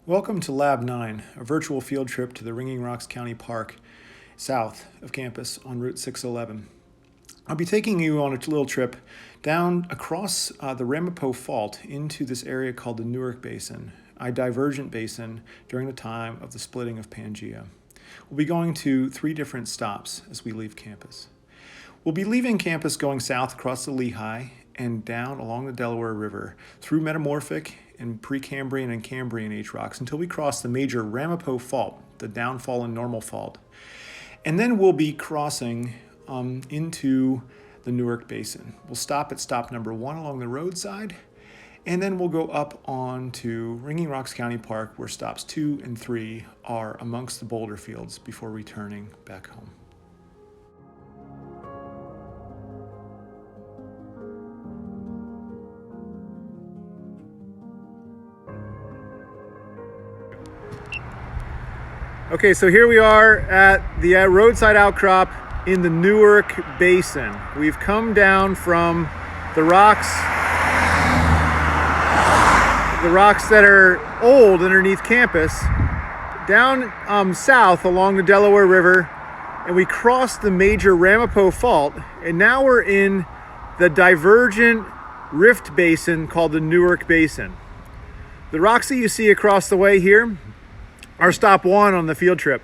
Welcome to Lab 9, a virtual field trip to the Ringing Rocks County Park south of campus on Route 611. I'll be taking you on a little trip down across the Ramapo Fault into this area called the Newark Basin, a divergent basin during the time of the splitting of Pangea. We'll be going to 3 different stops as we leave campus. We'll be leaving campus going south across the Lehigh and down along the Delaware River through metamorphic and Precambrian and Cambrian age rocks until we cross the major Ramapo Fault, the downfall and normal fault. And then we'll be crossing into the Newark Basin. We'll stop at stop number 1 along the roadside, and then we'll go up on to Ringing Rocks County Park, where stops 2 and 3 are amongst the boulder fields before returning back home. Okay, so here we are at the roadside outcrop in the Newark Basin. We've come down from the rocks that are old underneath campus, down south along the Delaware River, and we crossed the major Ramapo Fault, and now we're in the divergent rift basin called the Newark Basin. The rocks that you see across the way here are stop 1 on the field trip.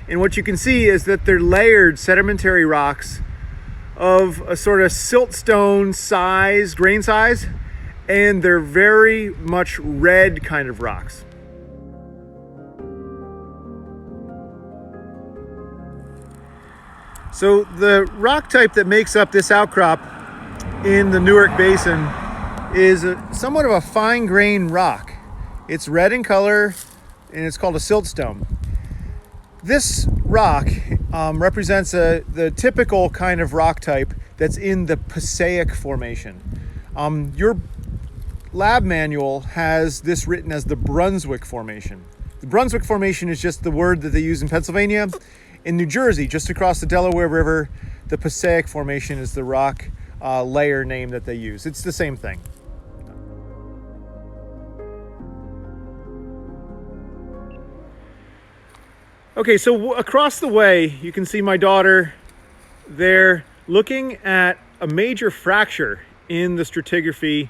And what you can see is that they're layered sedimentary rocks of a sort of siltstone size, grain size, and they're very much red kind of rocks. So the rock type that makes up this outcrop in the Newark Basin is somewhat of a fine grained rock. It's red in color, and it's called a siltstone. This rock represents the typical kind of rock type that's in the Passaic Formation. Your lab manual has this written as the Brunswick Formation. The Brunswick Formation is just the word that they use in Pennsylvania. In New Jersey, just across the Delaware River, the Passaic Formation is the rock layer name that they use. It's the same thing. Okay, so across the way, you can see my daughter there looking at a major fracture in the stratigraphy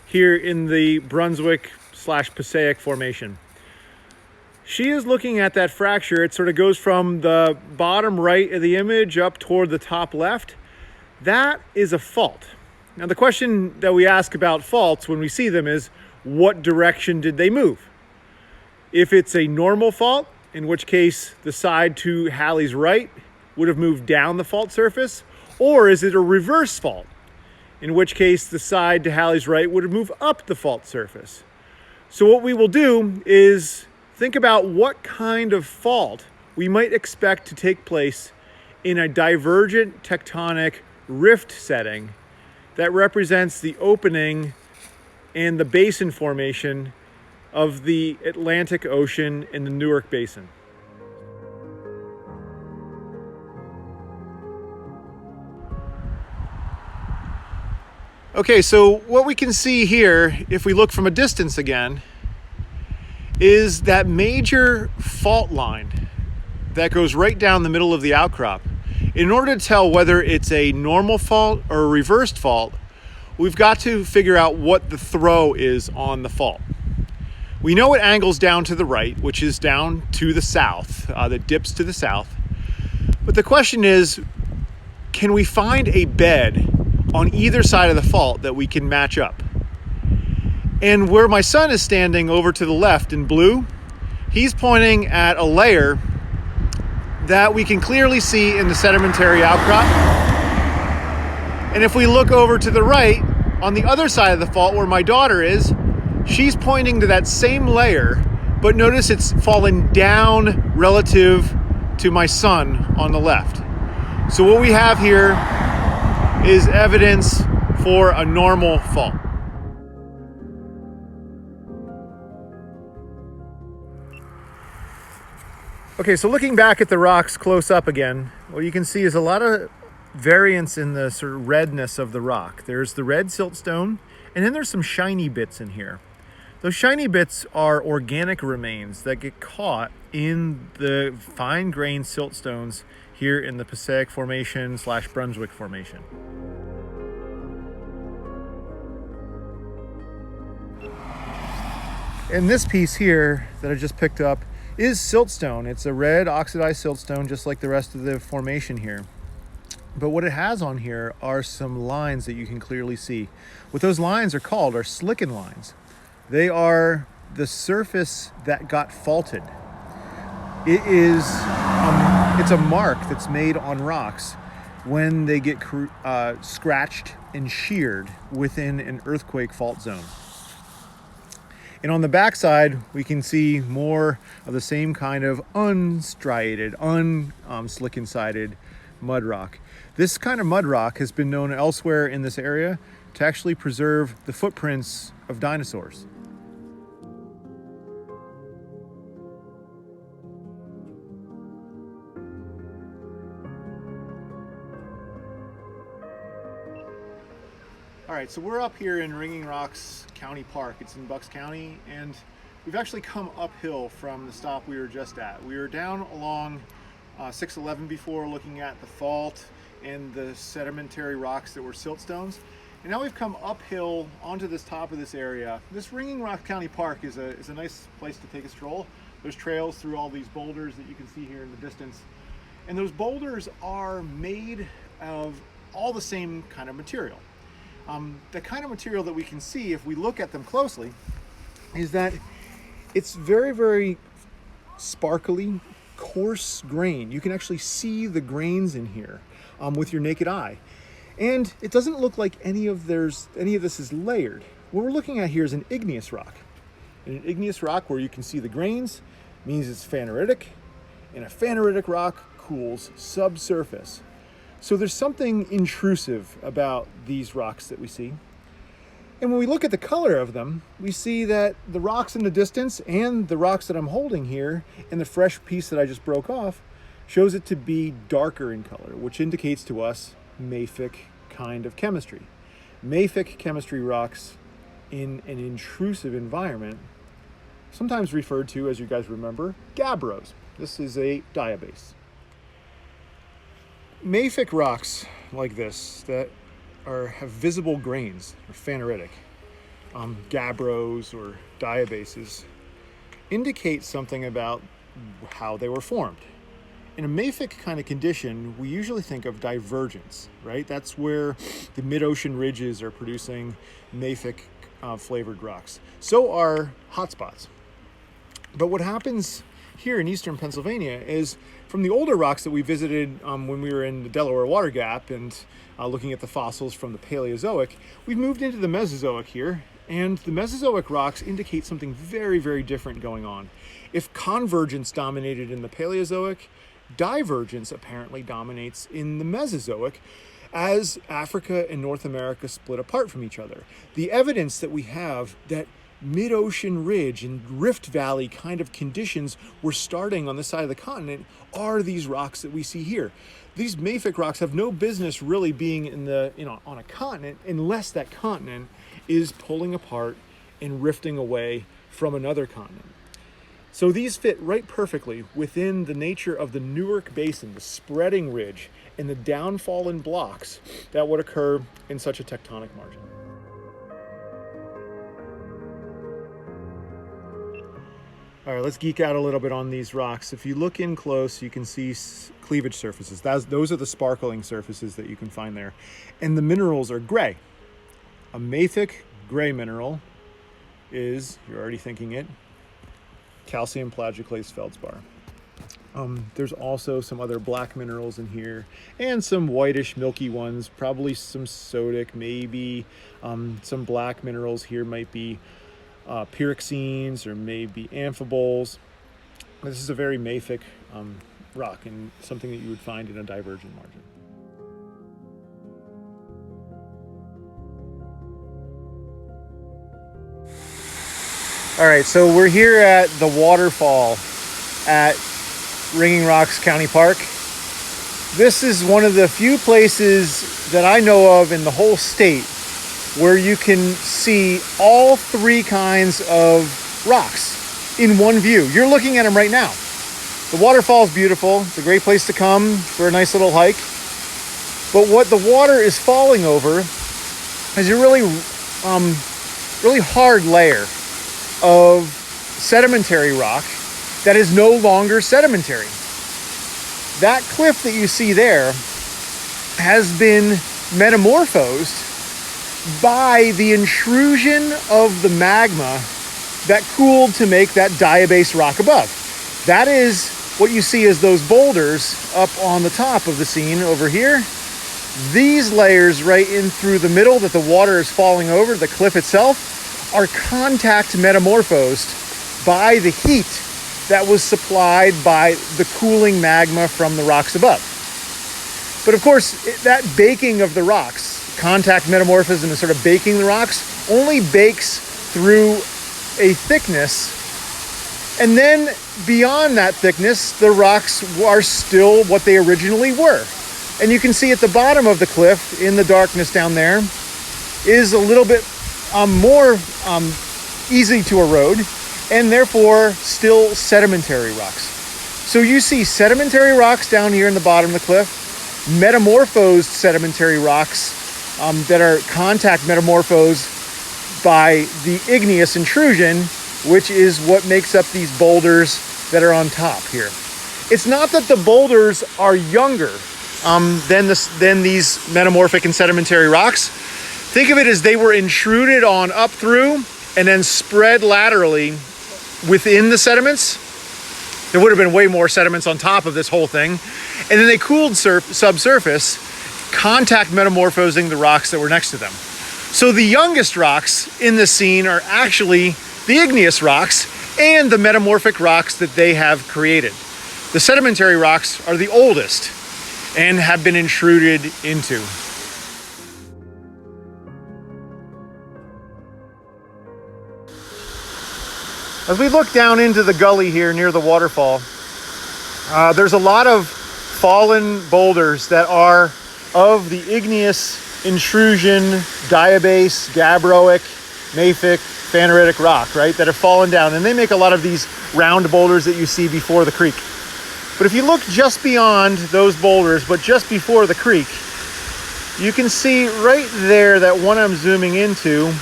here in the Brunswick/Passaic Formation. She is looking at that fracture. It sort of goes from the bottom right of the image up toward the top left. That is a fault. Now, the question that we ask about faults when we see them is, what direction did they move? If it's a normal fault, in which case the side to Halley's right would have moved down the fault surface, or is it a reverse fault, in which case the side to Halley's right would have moved up the fault surface? So what we will do is think about what kind of fault we might expect to take place in a divergent tectonic rift setting that represents the opening and the basin formation of the Atlantic Ocean in the Newark Basin. Okay, so what we can see here, if we look from a distance again, is that major fault line that goes right down the middle of the outcrop. In order to tell whether it's a normal fault or a reversed fault, we've got to figure out what the throw is on the fault. We know it angles down to the right, which is down to the south, that dips to the south. But the question is, can we find a bed on either side of the fault that we can match up? And where my son is standing over to the left in blue, he's pointing at a layer that we can clearly see in the sedimentary outcrop. And if we look over to the right, on the other side of the fault where my daughter is, she's pointing to that same layer, but notice it's fallen down relative to my son on the left. So what we have here is evidence for a normal fault. Okay, so looking back at the rocks close up again, what you can see is a lot of variance in the sort of redness of the rock. There's the red siltstone, and then there's some shiny bits in here. Those shiny bits are organic remains that get caught in the fine-grained siltstones here in the Passaic Formation / Brunswick Formation. And this piece here that I just picked up is siltstone. It's a red oxidized siltstone, just like the rest of the formation here. But what it has on here are some lines that you can clearly see. What those lines are called are slicken lines. They are the surface that got faulted. It's a mark that's made on rocks when they get scratched and sheared within an earthquake fault zone. And on the backside, we can see more of the same kind of unstriated, slicken-sided mud rock. This kind of mud rock has been known elsewhere in this area to actually preserve the footprints of dinosaurs. All right, so we're up here in Ringing Rocks County Park. It's in Bucks County, and we've actually come uphill from the stop we were just at. We were down along 611 before, looking at the fault and the sedimentary rocks that were siltstones. And now we've come uphill onto this top of this area. This Ringing Rocks County Park is a nice place to take a stroll. There's trails through all these boulders that you can see here in the distance. And those boulders are made of all the same kind of material. The kind of material that we can see if we look at them closely is that it's very, very sparkly, coarse grain. You can actually see the grains in here with your naked eye. And it doesn't look like any of this is layered. What we're looking at here is an igneous rock. And an igneous rock where you can see the grains means it's phaneritic, and a phaneritic rock cools subsurface. So there's something intrusive about these rocks that we see. And when we look at the color of them, we see that the rocks in the distance and the rocks that I'm holding here and the fresh piece that I just broke off shows it to be darker in color, which indicates to us mafic kind of chemistry. Mafic chemistry rocks in an intrusive environment, sometimes referred to, as you guys remember, gabbros. This is a diabase. Mafic rocks like this that have visible grains, or phaneritic, gabbros or diabases, indicate something about how they were formed. In a mafic kind of condition, we usually think of divergence, right? That's where the mid-ocean ridges are producing mafic flavored rocks. So are hotspots. But what happens here in eastern Pennsylvania is from the older rocks that we visited when we were in the Delaware Water Gap and looking at the fossils from the Paleozoic, we've moved into the Mesozoic here, and the Mesozoic rocks indicate something very, very different going on. If convergence dominated in the Paleozoic, divergence apparently dominates in the Mesozoic as Africa and North America split apart from each other. The evidence that we have that mid-ocean ridge and rift valley kind of conditions were starting on this side of the continent are these rocks that we see here. These mafic rocks have no business really being on a continent unless that continent is pulling apart and rifting away from another continent. So these fit right perfectly within the nature of the Newark Basin, the spreading ridge, and the downfall in blocks that would occur in such a tectonic margin. All right, let's geek out a little bit on these rocks. If you look in close, you can see cleavage surfaces. Those are the sparkling surfaces that you can find there. And the minerals are gray. A mafic gray mineral is, you're already thinking it, calcium plagioclase feldspar. There's also some other black minerals in here and some whitish milky ones, probably some sodic, maybe some black minerals here might be pyroxenes or maybe amphiboles. This is a very mafic rock and something that you would find in a divergent margin. All right, so we're here at the waterfall at Ringing Rocks County Park. This is one of the few places that I know of in the whole state where you can see all three kinds of rocks in one view. You're looking at them right now. The waterfall is beautiful. It's a great place to come for a nice little hike. But what the water is falling over is a really hard layer of sedimentary rock that is no longer sedimentary. That cliff that you see there has been metamorphosed by the intrusion of the magma that cooled to make that diabase rock above. That is what you see as those boulders up on the top of the scene over here. These layers right in through the middle that the water is falling over, the cliff itself, are contact metamorphosed by the heat that was supplied by the cooling magma from the rocks above. But of course, that baking of the rocks, contact metamorphism and sort of baking the rocks, only bakes through a thickness. And then beyond that thickness, the rocks are still what they originally were. And you can see at the bottom of the cliff, in the darkness down there, is a little bit more easy to erode, and therefore still sedimentary rocks. So you see sedimentary rocks down here in the bottom of the cliff, metamorphosed sedimentary rocks that are contact metamorphosed by the igneous intrusion, which is what makes up these boulders that are on top here. It's not that the boulders are younger than these metamorphic and sedimentary rocks. Think of it as they were intruded on up through and then spread laterally within the sediments. There would have been way more sediments on top of this whole thing. And then they cooled subsurface, contact metamorphosing the rocks that were next to them. So the youngest rocks in this scene are actually the igneous rocks and the metamorphic rocks that they have created. The sedimentary rocks are the oldest and have been intruded into. As we look down into the gully here near the waterfall, there's a lot of fallen boulders that are of the igneous intrusion, diabase, gabbroic, mafic, phaneritic rock, right, that have fallen down. And they make a lot of these round boulders that you see before the creek. But if you look just beyond those boulders, but just before the creek, you can see right there that one I'm zooming into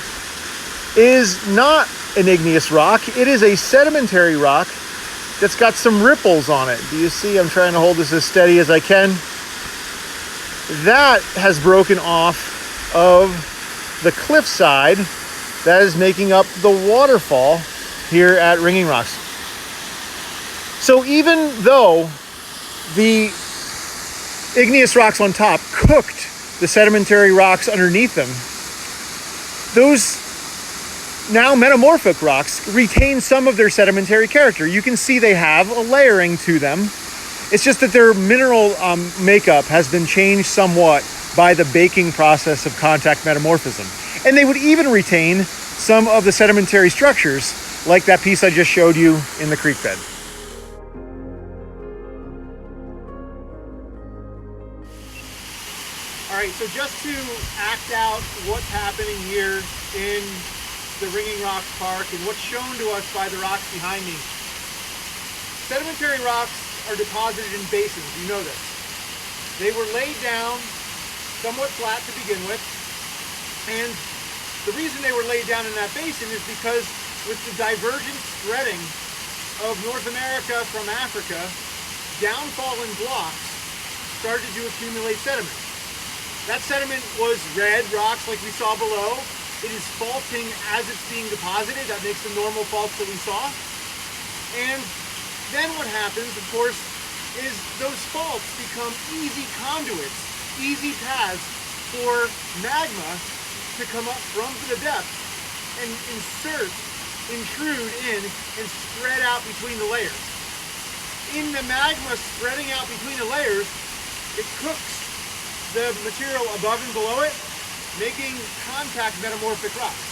is not an igneous rock. It is a sedimentary rock that's got some ripples on it. Do you see? I'm trying to hold this as steady as I can. That has broken off of the cliffside that is making up the waterfall here at Ringing Rocks. So even though the igneous rocks on top cooked the sedimentary rocks underneath them, those now metamorphic rocks retain some of their sedimentary character. You can see they have a layering to them. It's just that their mineral makeup has been changed somewhat by the baking process of contact metamorphism. And they would even retain some of the sedimentary structures, like that piece I just showed you in the creek bed. All right, so just to act out what's happening here in the Ringing Rocks Park and what's shown to us by the rocks behind me. Sedimentary rocks are deposited in basins, you know this. They were laid down somewhat flat to begin with, and the reason they were laid down in that basin is because with the divergent spreading of North America from Africa, downfallen blocks started to accumulate sediment. That sediment was red rocks like we saw below. It is faulting as it's being deposited. That makes the normal faults that we saw. And then what happens, of course, is those faults become easy conduits, easy paths for magma to come up from the depth and intrude in and spread out between the layers. In the magma spreading out between the layers, it cooks the material above and below it, making contact metamorphic rocks.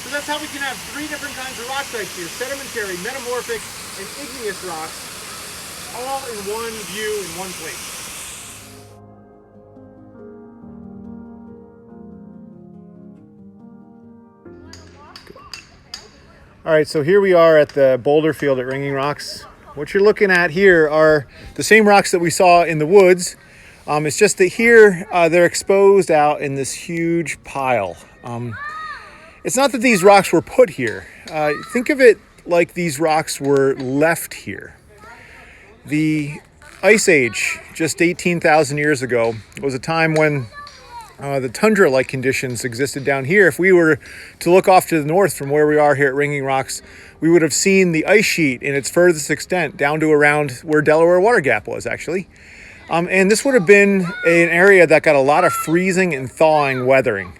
So that's how we can have three different kinds of rock types here: sedimentary, metamorphic, and igneous rocks, all in one view in one place. All right, so here we are at the boulder field at Ringing Rocks. What you're looking at here are the same rocks that we saw in the woods. It's just that here they're exposed out in this huge pile. It's not that these rocks were put here. Think of it like these rocks were left here. The Ice Age, just 18,000 years ago, was a time when the tundra-like conditions existed down here. If we were to look off to the north from where we are here at Ringing Rocks, we would have seen the ice sheet in its furthest extent down to around where Delaware Water Gap was, actually. And this would have been an area that got a lot of freezing and thawing weathering.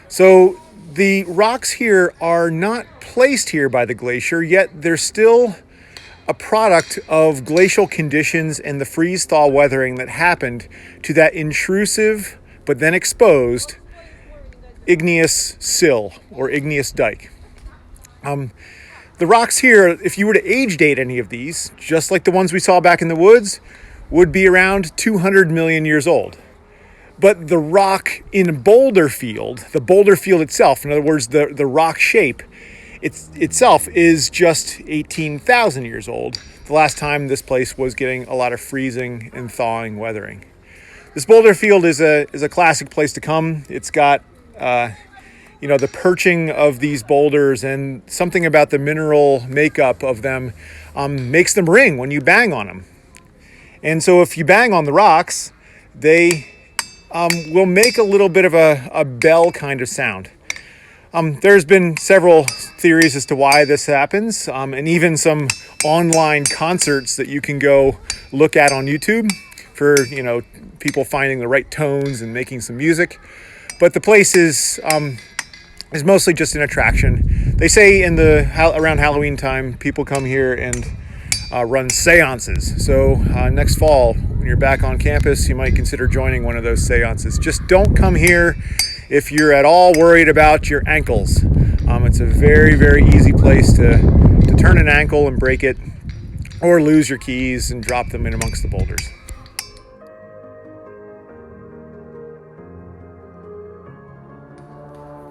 So the rocks here are not placed here by the glacier, yet they're still a product of glacial conditions and the freeze-thaw weathering that happened to that intrusive but then exposed igneous sill or igneous dike. The rocks here, if you were to age date any of these, just like the ones we saw back in the woods, would be around 200 million years old. But the rock in boulder field, the boulder field itself, in other words, the rock shape itself is just 18,000 years old. The last time this place was getting a lot of freezing and thawing weathering. This boulder field is a classic place to come. It's got, the perching of these boulders, and something about the mineral makeup of them makes them ring when you bang on them. And so if you bang on the rocks, they will make a little bit of a bell kind of sound. There's been several theories as to why this happens, and even some online concerts that you can go look at on YouTube for, people finding the right tones and making some music. But the place is mostly just an attraction. They say around Halloween time, people come here and run seances. So next fall, when you're back on campus, you might consider joining one of those seances. Just don't come here if you're at all worried about your ankles. It's a very, very easy place to turn an ankle and break it, or lose your keys and drop them in amongst the boulders.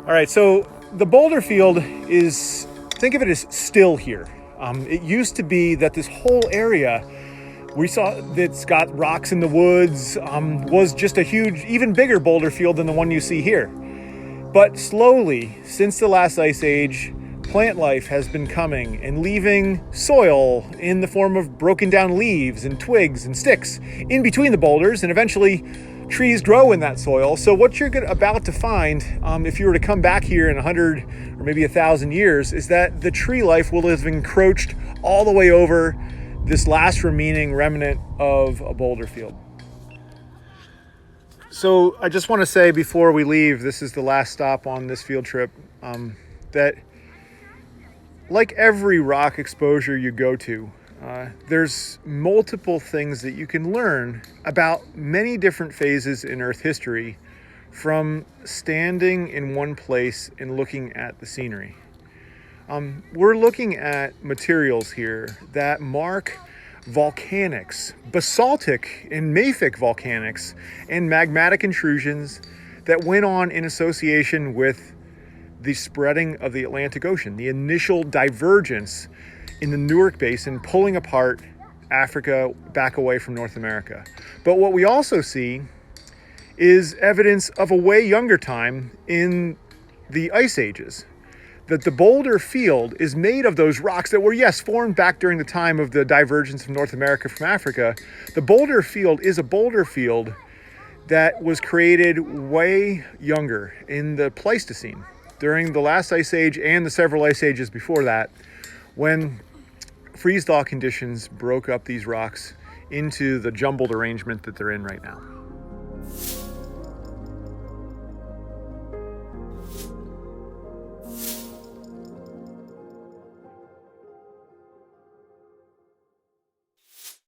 All right, so the boulder field think of it as still here. It used to be that this whole area we saw that's got rocks in the woods was just a huge, even bigger boulder field than the one you see here. But slowly, since the last ice age, plant life has been coming and leaving soil in the form of broken down leaves and twigs and sticks in between the boulders, and eventually trees grow in that soil. So what you're about to find, if you were to come back here in 100 or maybe 1,000 years, is that the tree life will have encroached all the way over this last remaining remnant of a boulder field. So I just want to say before we leave, this is the last stop on this field trip, that like every rock exposure you go to, there's multiple things that you can learn about many different phases in Earth history from standing in one place and looking at the scenery. We're looking at materials here that mark volcanics, basaltic and mafic volcanics, and magmatic intrusions that went on in association with the spreading of the Atlantic Ocean, the initial divergence in the Newark Basin, pulling apart Africa back away from North America. But what we also see is evidence of a way younger time in the ice ages. That the boulder field is made of those rocks that were, yes, formed back during the time of the divergence of North America from Africa. The boulder field is a boulder field that was created way younger in the Pleistocene, during the last ice age and the several ice ages before that, when freeze-thaw conditions broke up these rocks into the jumbled arrangement that they're in right now.